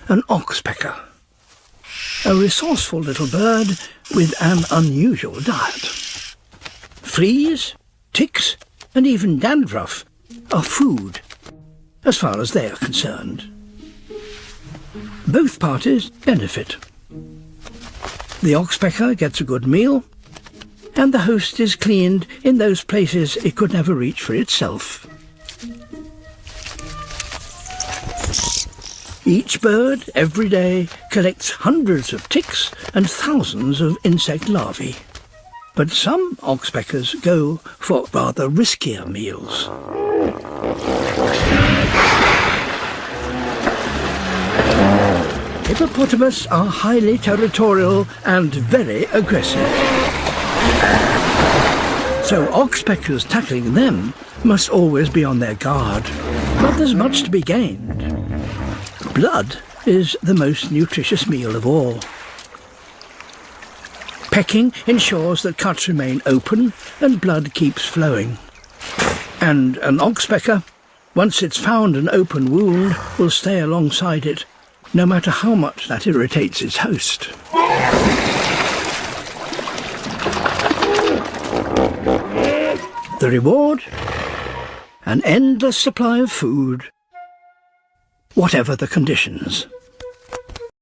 an oxpecker, a resourceful little bird with an unusual diet. Fleas, ticks, and even dandruff are food, as far as they are concerned. Both parties benefit. The oxpecker gets a good meal, and the host is cleaned in those places it could never reach for itself. Each bird, every day, collects hundreds of ticks and thousands of insect larvae. But some oxpeckers go for rather riskier meals. Hippopotamus are highly territorial and very aggressive. So oxpeckers tackling them must always be on their guard. But there's much to be gained. Blood is the most nutritious meal of all. Pecking ensures that cuts remain open and blood keeps flowing. And an oxpecker, once it's found an open wound, will stay alongside it, no matter how much that irritates its host. The reward? An endless supply of food, whatever the conditions.